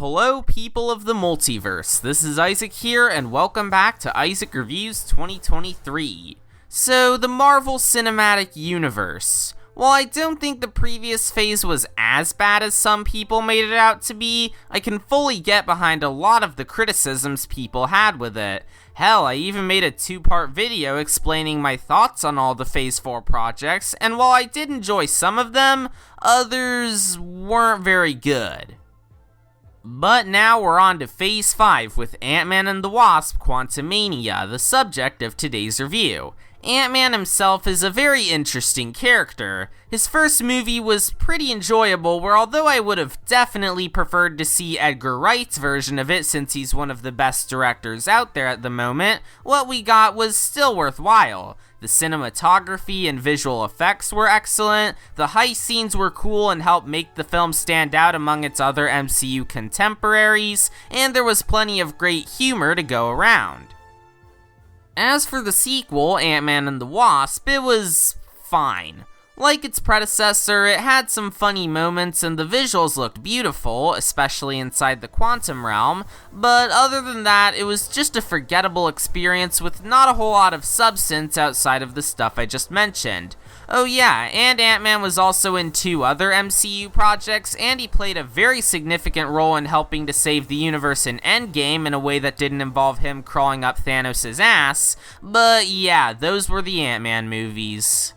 Hello people of the multiverse, this is Isaac here, and welcome back to Isaac Reviews 2023. So, the Marvel Cinematic Universe. While I don't think the previous phase was as bad as some people made it out to be, I can fully get behind a lot of the criticisms people had with it. Hell, I even made a 2-part video explaining my thoughts on all the Phase 4 projects, and while I did enjoy some of them, others weren't very good. But now we're on to Phase 5 with Ant-Man and the Wasp: Quantumania, the subject of today's review. Ant-Man himself is a very interesting character. His first movie was pretty enjoyable, where although I would have definitely preferred to see Edgar Wright's version of it since he's one of the best directors out there at the moment, what we got was still worthwhile. The cinematography and visual effects were excellent, the heist scenes were cool and helped make the film stand out among its other MCU contemporaries, and there was plenty of great humor to go around. As for the sequel, Ant-Man and the Wasp, it was fine. Like its predecessor, it had some funny moments and the visuals looked beautiful, especially inside the quantum realm, but other than that, it was just a forgettable experience with not a whole lot of substance outside of the stuff I just mentioned. Oh yeah, and Ant-Man was also in 2 other MCU projects, and he played a very significant role in helping to save the universe in Endgame in a way that didn't involve him crawling up Thanos' ass, but yeah, those were the Ant-Man movies.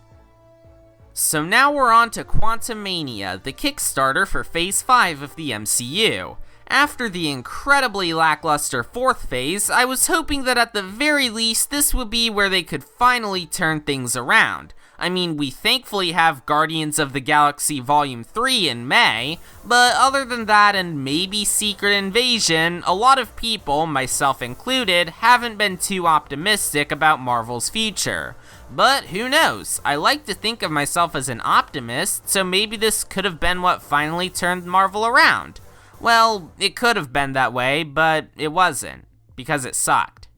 So now we're on to Quantumania, the Kickstarter for Phase 5 of the MCU. After the incredibly lackluster 4th phase, I was hoping that at the very least this would be where they could finally turn things around. I mean, we thankfully have Guardians of the Galaxy Volume 3 in May, but other than that and maybe Secret Invasion, a lot of people, myself included, haven't been too optimistic about Marvel's future. But who knows? I like to think of myself as an optimist, so maybe this could have been what finally turned Marvel around. Well, it could have been that way, but it wasn't, because it sucked.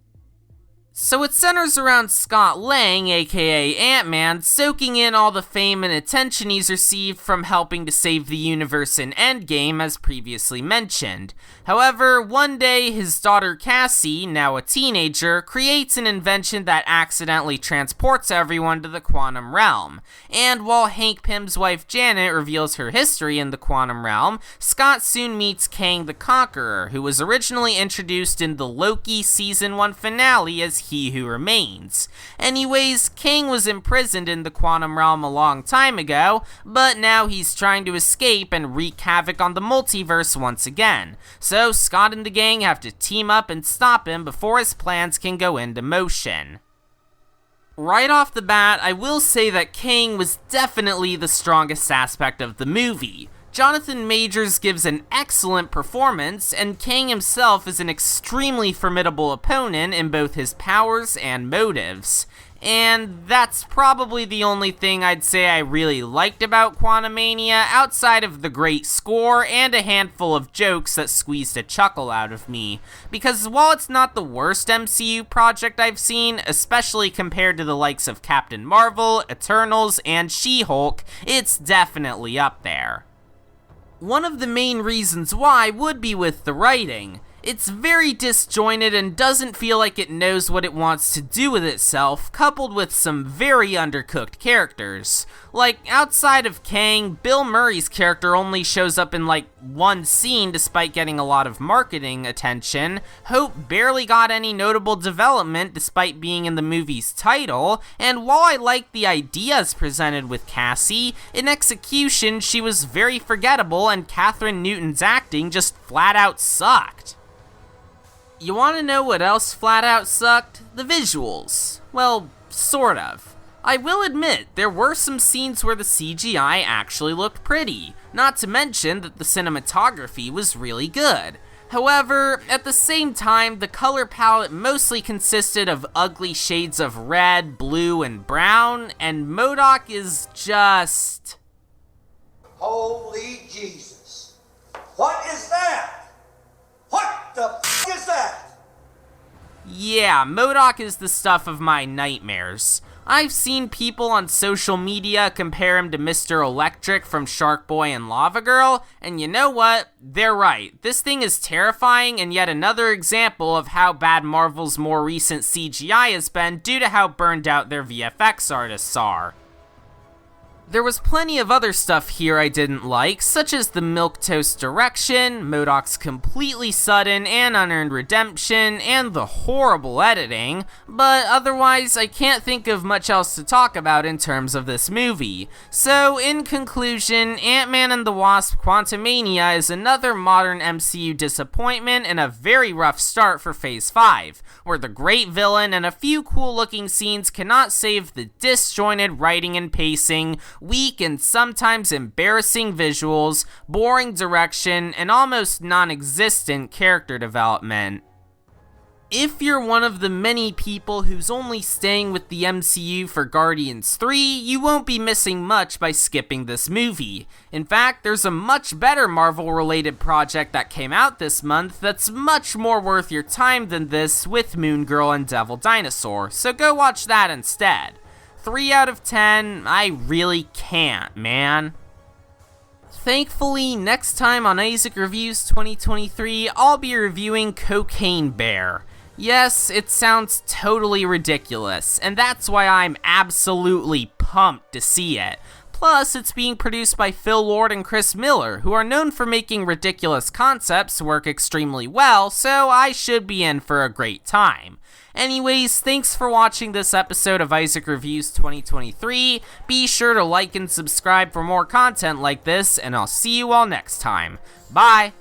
So it centers around Scott Lang, aka Ant-Man, soaking in all the fame and attention he's received from helping to save the universe in Endgame, as previously mentioned. However, one day his daughter Cassie, now a teenager, creates an invention that accidentally transports everyone to the quantum realm. And while Hank Pym's wife Janet reveals her history in the quantum realm, Scott soon meets Kang the Conqueror, who was originally introduced in the Loki Season 1 finale as He Who Remains. Anyways, Kang was imprisoned in the quantum realm a long time ago, but now he's trying to escape and wreak havoc on the multiverse once again. So Scott and the gang have to team up and stop him before his plans can go into motion. Right off the bat, I will say that Kang was definitely the strongest aspect of the movie. Jonathan Majors gives an excellent performance, and Kang himself is an extremely formidable opponent in both his powers and motives. And that's probably the only thing I'd say I really liked about Quantumania, outside of the great score and a handful of jokes that squeezed a chuckle out of me. Because while it's not the worst MCU project I've seen, especially compared to the likes of Captain Marvel, Eternals, and She-Hulk, it's definitely up there. One of the main reasons why would be with the writing. It's very disjointed and doesn't feel like it knows what it wants to do with itself, coupled with some very undercooked characters. Like, outside of Kang, Bill Murray's character only shows up in like 1 scene despite getting a lot of marketing attention. Hope barely got any notable development despite being in the movie's title, and while I like the ideas presented with Cassie, in execution she was very forgettable and Catherine Newton's acting just flat out sucked. You wanna know what else flat out sucked? The visuals. Well, sort of. I will admit, there were some scenes where the CGI actually looked pretty, not to mention that the cinematography was really good. However, at the same time, the color palette mostly consisted of ugly shades of red, blue, and brown, and MODOK is just... Holy Jesus. What is that? What the f*** is that? Yeah, MODOK is the stuff of my nightmares. I've seen people on social media compare him to Mr. Electric from Shark Boy and Lava Girl, and you know what? They're right. This thing is terrifying and yet another example of how bad Marvel's more recent CGI has been due to how burned out their VFX artists are. There was plenty of other stuff here I didn't like, such as the milquetoast direction, MODOK's completely sudden and unearned redemption, and the horrible editing, but otherwise I can't think of much else to talk about in terms of this movie. So in conclusion, Ant-Man and the Wasp: Quantumania is another modern MCU disappointment and a very rough start for Phase 5, where the great villain and a few cool looking scenes cannot save the disjointed writing and pacing, weak and sometimes embarrassing visuals, boring direction, and almost non-existent character development. If you're one of the many people who's only staying with the MCU for Guardians 3, you won't be missing much by skipping this movie. In fact, there's a much better Marvel-related project that came out this month that's much more worth your time than this with Moon Girl and Devil Dinosaur, so go watch that instead. 3 out of 10, I really can't, man. Thankfully, next time on Isaac Reviews 2023, I'll be reviewing Cocaine Bear. Yes, it sounds totally ridiculous, and that's why I'm absolutely pumped to see it. Plus, it's being produced by Phil Lord and Chris Miller, who are known for making ridiculous concepts work extremely well, so I should be in for a great time. Anyways, thanks for watching this episode of Isaac Reviews 2023. Be sure to like and subscribe for more content like this, and I'll see you all next time. Bye!